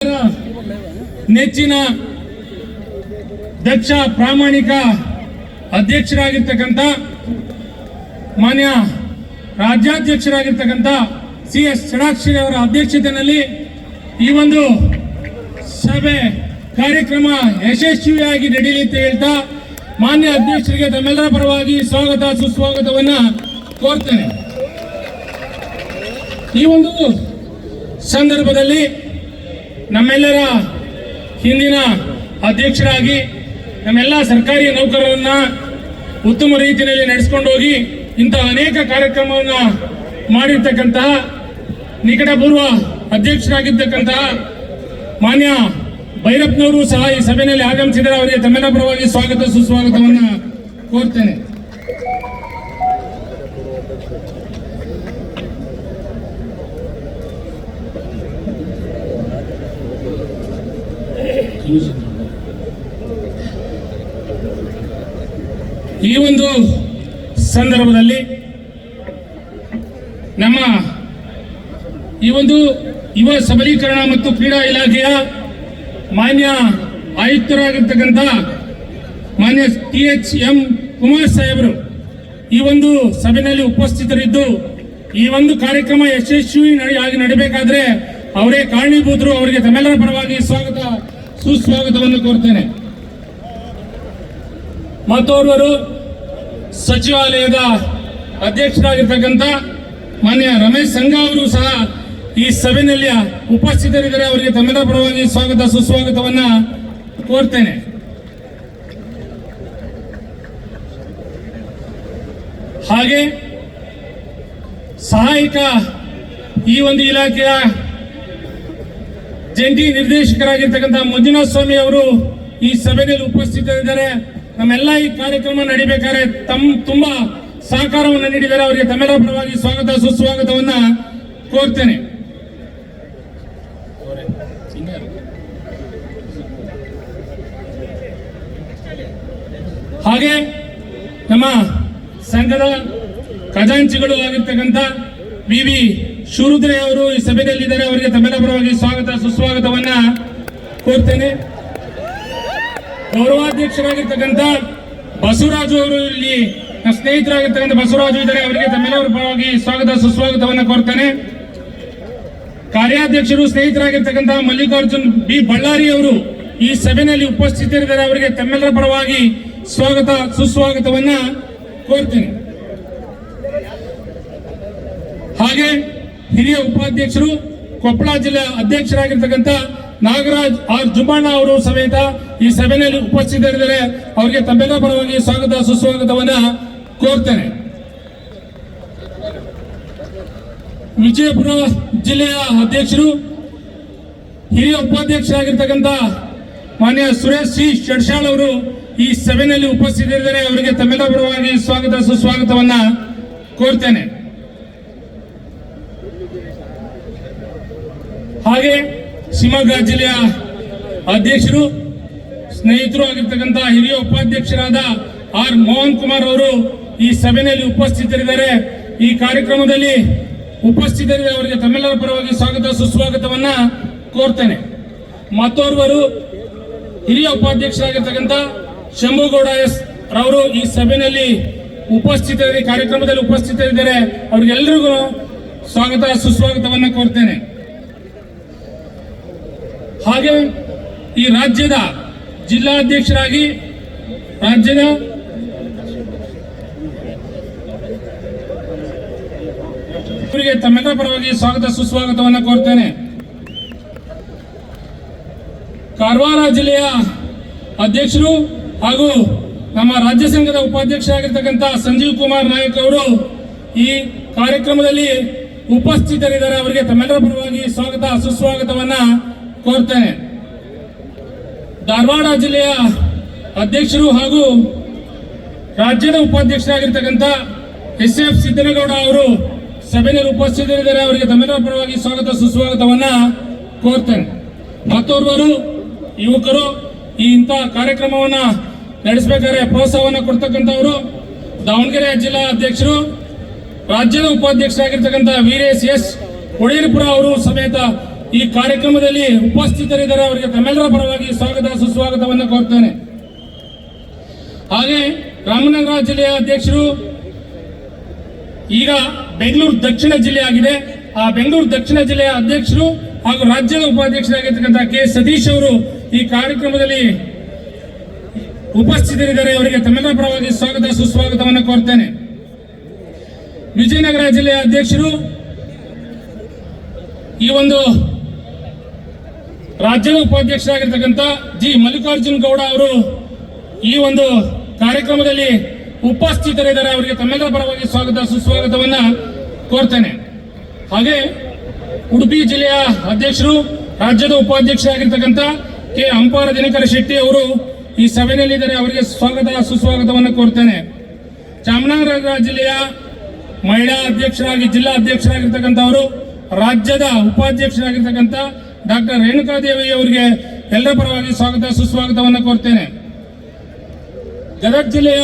ನೆಚ್ಚಿನ ದಕ್ಷ ಪ್ರಾಮಾಣಿಕ ಅಧ್ಯಕ್ಷರಾಗಿರ್ತಕ್ಕಂಥ ಮಾನ್ಯ ರಾಜ್ಯಾಧ್ಯಕ್ಷರಾಗಿರ್ತಕ್ಕಂಥ CS ಷಡಾಕ್ಷರಿ ಅವರ ಅಧ್ಯಕ್ಷತೆಯಲ್ಲಿ ಈ ಒಂದು ಸಭೆ ಕಾರ್ಯಕ್ರಮ ಯಶಸ್ವಿಯಾಗಿ ನಡೆಯಲಿ ಅಂತ ಹೇಳ್ತಾ ಮಾನ್ಯ ಅಧ್ಯಕ್ಷರಿಗೆ ತಮ್ಮೆಲ್ಲರ ಪರವಾಗಿ ಸ್ವಾಗತ ಸುಸ್ವಾಗತವನ್ನ ಕೋರ್ತೇನೆ. ಈ ಒಂದು ಸಂದರ್ಭದಲ್ಲಿ ನಮ್ಮೆಲ್ಲರ ಹಿಂದಿನ ಅಧ್ಯಕ್ಷರಾಗಿ ನಮ್ಮೆಲ್ಲ ಸರ್ಕಾರಿ ನೌಕರರನ್ನ ಉತ್ತಮ ರೀತಿಯಲ್ಲಿ ನಡೆಸಿಕೊಂಡು ಹೋಗಿ ಇಂತಹ ಅನೇಕ ಕಾರ್ಯಕ್ರಮವನ್ನ ಮಾಡಿರ್ತಕ್ಕಂತಹ ನಿಕಟಪೂರ್ವ ಅಧ್ಯಕ್ಷರಾಗಿರ್ತಕ್ಕಂತಹ ಮಾನ್ಯ ಭೈರಪ್ಪನವರು ಸಹ ಈ ಸಭೆಯಲ್ಲಿ ಆಗಮಿಸಿದರೆ ಅವರಿಗೆ ತಮ್ಮೆಲ್ಲ ಪರವಾಗಿ ಸ್ವಾಗತ ಸುಸ್ವಾಗತವನ್ನ ಕೋರ್ತೇನೆ. ಈ ಒಂದು ಸಂದರ್ಭದಲ್ಲಿ ನಮ್ಮ ಈ ಒಂದು ಯುವ ಸಬಲೀಕರಣ ಮತ್ತು ಕ್ರೀಡಾ ಇಲಾಖೆಯ ಮಾನ್ಯ ಆಯುಕ್ತರಾಗಿರ್ತಕ್ಕಂಥ ಮಾನ್ಯ THM ಕುಮಾರ್ ಸಾಹೇಬರು ಈ ಒಂದು ಸಭೆಯಲ್ಲಿ ಉಪಸ್ಥಿತರಿದ್ದು ಈ ಒಂದು ಕಾರ್ಯಕ್ರಮ ಯಶಸ್ವಿಯಾಗಿ ನಡೆಯಬೇಕಾದ್ರೆ ಅವರೇ ಕಾರಣೀಭೂತರು. ಅವರಿಗೆ ತಮ್ಮೆಲ್ಲರ ಪರವಾಗಿ ಸ್ವಾಗತ ಸುಸ್ವಾಗತವನ್ನು ಕೋರ್ತೇನೆ. ಮತ್ತೋರ್ವರು ಸಚಿವಾಲಯದ ಅಧ್ಯಕ್ಷರಾಗಿರ್ತಕ್ಕಂಥ ಮಾನ್ಯ ರಮೇಶ್ ಸಂಘ ಅವರು ಸಹ ಈ ಸಭೆಯಲ್ಲಿ ಉಪಸ್ಥಿತರಿದ್ದರೆ ಅವರಿಗೆ ತಮ್ಮೆಲ್ಲರ ಪರವಾಗಿ ಸ್ವಾಗತ ಸುಸ್ವಾಗತವನ್ನ ಕೋರ್ತೇನೆ. ಹಾಗೆ ಸಹಾಯಕ ಈ ಒಂದು ಇಲಾಖೆಯ ಜಂಟಿ ನಿರ್ದೇಶಕರಾಗಿರ್ತಕ್ಕಂಥ ಮಂಜುನಾಥ ಸ್ವಾಮಿ ಅವರು ಈ ಸಭೆಯಲ್ಲಿ ಉಪಸ್ಥಿತರಿದ್ದಾರೆ. ನಮ್ಮೆಲ್ಲ ಈ ಕಾರ್ಯಕ್ರಮ ನಡಿಬೇಕಾದ್ರೆ ತುಂಬಾ ಸಹಕಾರವನ್ನು ನೀಡಿದ್ದಾರೆ. ಅವರಿಗೆ ತಮ್ಮೆಲ್ಲರ ಪರವಾಗಿ ಸ್ವಾಗತ ಸುಸ್ವಾಗತವನ್ನ ಕೋರ್ತೇನೆ. ಹಾಗೆ ನಮ್ಮ ಸಂಘದ ಖಜಾಂಚಿಗಳು ಆಗಿರ್ತಕ್ಕಂಥ BV ಶಿವರುದ್ರಯ್ಯ ಅವರು ಈ ಸಭೆಯಲ್ಲಿದ್ದಾರೆ. ಅವರಿಗೆ ತಮ್ಮೆಲ್ಲರ ಪರವಾಗಿ ಸ್ವಾಗತ ಸುಸ್ವಾಗತವನ್ನ ಕೋರ್ತೇನೆ. ಗೌರವಾಧ್ಯಕ್ಷರಾಗಿರ್ತಕ್ಕಂಥ ಬಸವರಾಜು ಅವರು ಇಲ್ಲಿ ಸ್ನೇಹಿತರಾಗಿರ್ತಕ್ಕಂಥ ಬಸವರಾಜು ಇದ್ದಾರೆ. ಅವರಿಗೆ ತಮ್ಮೆಲ್ಲರ ಪರವಾಗಿ ಸ್ವಾಗತ ಸುಸ್ವಾಗತವನ್ನ ಕೋರ್ತೇನೆ. ಕಾರ್ಯಾಧ್ಯಕ್ಷರು ಸ್ನೇಹಿತರಾಗಿರ್ತಕ್ಕಂಥ ಮಲ್ಲಿಕಾರ್ಜುನ್ B ಬಳ್ಳಾರಿ ಅವರು ಈ ಸಭೆಯಲ್ಲಿ ಉಪಸ್ಥಿತರಿದ್ದಾರೆ. ಅವರಿಗೆ ತಮ್ಮೆಲ್ಲರ ಪರವಾಗಿ ಸ್ವಾಗತ ಸುಸ್ವಾಗತವನ್ನ ಕೋರ್ತೇನೆ. ಹಾಗೆ ಹಿರಿಯ ಉಪಾಧ್ಯಕ್ಷರು ಕೊಪ್ಪಳ ಜಿಲ್ಲೆ ಅಧ್ಯಕ್ಷರಾಗಿರ್ತಕ್ಕಂಥ ನಾಗರಾಜ್ R ಜುಂಬಣ್ಣ ಅವರು ಸಮೇತ ಈ ಸಭೆಯಲ್ಲಿ ಉಪಸ್ಥಿತರಿದ್ದಾರೆ. ಅವರಿಗೆ ತಮ್ಮೆಲ್ಲರ ಪರವಾಗಿ ಸ್ವಾಗತ ಸುಸ್ವಾಗತವನ್ನ ಕೋರ್ತೇನೆ. ವಿಜಯಪುರ ಜಿಲ್ಲೆಯ ಅಧ್ಯಕ್ಷರು ಹಿರಿಯ ಉಪಾಧ್ಯಕ್ಷರಾಗಿರ್ತಕ್ಕಂಥ ಮಾನ್ಯ ಸುರೇಶ್ C ಶೆಡ್ಶಾಳ್ ಅವರು ಈ ಸಭೆಯಲ್ಲಿ ಉಪಸ್ಥಿತರಿದ್ದಾರೆ. ಅವರಿಗೆ ತಮ್ಮೆಲ್ಲರ ಪರವಾಗಿ ಸ್ವಾಗತ ಸುಸ್ವಾಗತವನ್ನ ಕೋರ್ತೇನೆ. ಹಾಗೆ ಶಿವಮೊಗ್ಗ ಜಿಲ್ಲೆಯ ಅಧ್ಯಕ್ಷರು ಸ್ನೇಹಿತರು ಆಗಿರ್ತಕ್ಕಂಥ ಹಿರಿಯ ಉಪಾಧ್ಯಕ್ಷರಾದ R ಮೋಹನ್ ಕುಮಾರ್ ಅವರು ಈ ಸಭೆಯಲ್ಲಿ ಉಪಸ್ಥಿತರಿದ್ದಾರೆ. ಈ ಕಾರ್ಯಕ್ರಮದಲ್ಲಿ ಉಪಸ್ಥಿತರಿದ್ದಾರೆ. ಅವರಿಗೆ ತಮ್ಮೆಲ್ಲರ ಪರವಾಗಿ ಸ್ವಾಗತ ಸುಸ್ವಾಗತವನ್ನ ಕೋರ್ತೇನೆ. ಮತ್ತೋರ್ವರು ಹಿರಿಯ ಉಪಾಧ್ಯಕ್ಷರಾಗಿರ್ತಕ್ಕಂಥ ಶಂಭುಗೌಡ S ರವರು ಈ ಸಭೆಯಲ್ಲಿ ಉಪಸ್ಥಿತರಿದ್ದಾರೆ, ಕಾರ್ಯಕ್ರಮದಲ್ಲಿ ಉಪಸ್ಥಿತರಿದ್ದಾರೆ. ಅವ್ರಿಗೆಲ್ಲರಿಗೂ ಸ್ವಾಗತ ಸುಸ್ವಾಗತವನ್ನ ಕೋರ್ತೇನೆ. ಹಾಗೆ ಈ ರಾಜ್ಯದ ಜಿಲ್ಲಾಧ್ಯಕ್ಷರಾಗಿ ರಾಜ್ಯದ ಅವರಿಗೆ ತಮ್ಮೆಲ್ಲರ ಪರವಾಗಿ ಸ್ವಾಗತ ಸುಸ್ವಾಗತವನ್ನ ಕೋರ್ತೇನೆ. ಕಾರವಾರ ಜಿಲ್ಲೆಯ ಅಧ್ಯಕ್ಷರು ಹಾಗೂ ನಮ್ಮ ರಾಜ್ಯ ಸಂಘದ ಉಪಾಧ್ಯಕ್ಷರಾಗಿರ್ತಕ್ಕಂಥ ಸಂಜೀವ್ ಕುಮಾರ್ ನಾಯಕ್ ಅವರು ಈ ಕಾರ್ಯಕ್ರಮದಲ್ಲಿ ಉಪಸ್ಥಿತರಿದ್ದಾರೆ. ಅವರಿಗೆ ತಮ್ಮೆಲ್ಲರ ಪರವಾಗಿ ಸ್ವಾಗತ ಸುಸ್ವಾಗತವನ್ನ ಕೋರ್ತೇನೆ. ಧಾರವಾಡ ಜಿಲ್ಲೆಯ ಅಧ್ಯಕ್ಷರು ಹಾಗೂ ರಾಜ್ಯದ ಉಪಾಧ್ಯಕ್ಷರಾಗಿರ್ತಕ್ಕಂಥ SF ಸಿದ್ದನಗೌಡ ಅವರು ಸಭೆಯಲ್ಲಿ ಉಪಸ್ಥಿತರಿದ್ದಾರೆ. ಅವರಿಗೆ ತಮ್ಮೆಲ್ಲರ ಪರವಾಗಿ ಸ್ವಾಗತ ಸುಸ್ವಾಗತವನ್ನ ಕೋರ್ತೇನೆ. ಮತ್ತೋರ್ವರು ಯುವಕರು ಈ ಇಂಥ ಕಾರ್ಯಕ್ರಮವನ್ನ ನಡೆಸಬೇಕಾದ್ರೆ ಪ್ರೋತ್ಸಾಹವನ್ನು ಕೊಡ್ತಕ್ಕಂಥವರು ದಾವಣಗೆರೆ ಜಿಲ್ಲಾ ಅಧ್ಯಕ್ಷರು ರಾಜ್ಯದ ಉಪಾಧ್ಯಕ್ಷರಾಗಿರ್ತಕ್ಕಂಥ ವೀರೇಶ್ ಎಸ್ ಒಳೇರಿಪುರ ಅವರು ಸಮೇತ ಈ ಕಾರ್ಯಕ್ರಮದಲ್ಲಿ ಉಪಸ್ಥಿತರಿದ್ದಾರೆ. ಅವರಿಗೆ ತಮ್ಮೆಲ್ಲರ ಪರವಾಗಿ ಸ್ವಾಗತ ಸುಸ್ವಾಗತವನ್ನು ಕೋರ್ತೇನೆ. ಹಾಗೆ ರಾಮನಗರ ಜಿಲ್ಲೆಯ ಅಧ್ಯಕ್ಷರು ಈಗ ಬೆಂಗಳೂರು ದಕ್ಷಿಣ ಜಿಲ್ಲೆ ಆಗಿದೆ. ಆ ಬೆಂಗಳೂರು ದಕ್ಷಿಣ ಜಿಲ್ಲೆಯ ಅಧ್ಯಕ್ಷರು ಹಾಗೂ ರಾಜ್ಯದ ಉಪಾಧ್ಯಕ್ಷರಾಗಿರ್ತಕ್ಕಂಥ ಕೆ ಸತೀಶ್ ಅವರು ಈ ಕಾರ್ಯಕ್ರಮದಲ್ಲಿ ಉಪಸ್ಥಿತರಿದ್ದಾರೆ. ಅವರಿಗೆ ತಮ್ಮೆಲ್ಲರ ಪರವಾಗಿ ಸ್ವಾಗತ ಸುಸ್ವಾಗತವನ್ನು ಕೋರ್ತೇನೆ. ವಿಜಯನಗರ ಜಿಲ್ಲೆಯ ಅಧ್ಯಕ್ಷರು ಈ ಒಂದು ರಾಜ್ಯದ ಉಪಾಧ್ಯಕ್ಷರಾಗಿರ್ತಕ್ಕಂಥ ಜಿ ಮಲ್ಲಿಕಾರ್ಜುನ್ ಗೌಡ ಅವರು ಈ ಒಂದು ಕಾರ್ಯಕ್ರಮದಲ್ಲಿ ಉಪಸ್ಥಿತರಿದ್ದಾರೆ. ಅವರಿಗೆ ತಮ್ಮೆಲ್ಲರ ಪರವಾಗಿ ಸ್ವಾಗತ ಸುಸ್ವಾಗತವನ್ನ ಕೋರ್ತೇನೆ. ಹಾಗೆ ಉಡುಪಿ ಜಿಲ್ಲೆಯ ಅಧ್ಯಕ್ಷರು ರಾಜ್ಯದ ಉಪಾಧ್ಯಕ್ಷರಾಗಿರ್ತಕ್ಕಂಥ ಕೆ ಅಂಪಾರ ದಿನಕರ ಶೆಟ್ಟಿ ಅವರು ಈ ಸಭೆಯಲ್ಲಿದ್ದಾರೆ. ಅವರಿಗೆ ಸ್ವಾಗತ ಸುಸ್ವಾಗತವನ್ನು ಕೋರ್ತೇನೆ. ಚಾಮರಾಜನಗರ ಜಿಲ್ಲೆಯ ಮಹಿಳಾ ಅಧ್ಯಕ್ಷರಾಗಿ ಜಿಲ್ಲಾ ಅಧ್ಯಕ್ಷರಾಗಿರ್ತಕ್ಕಂಥವರು ರಾಜ್ಯದ ಉಪಾಧ್ಯಕ್ಷರಾಗಿರ್ತಕ್ಕಂಥ ಡಾಕ್ಟರ್ ರೇಣುಕಾದೇವಿ ಅವರಿಗೆ ಎಲ್ಲರ ಪರವಾಗಿ ಸ್ವಾಗತ ಸುಸ್ವಾಗತವನ್ನು ಕೋರ್ತೇನೆ. ಗದಗ ಜಿಲ್ಲೆಯ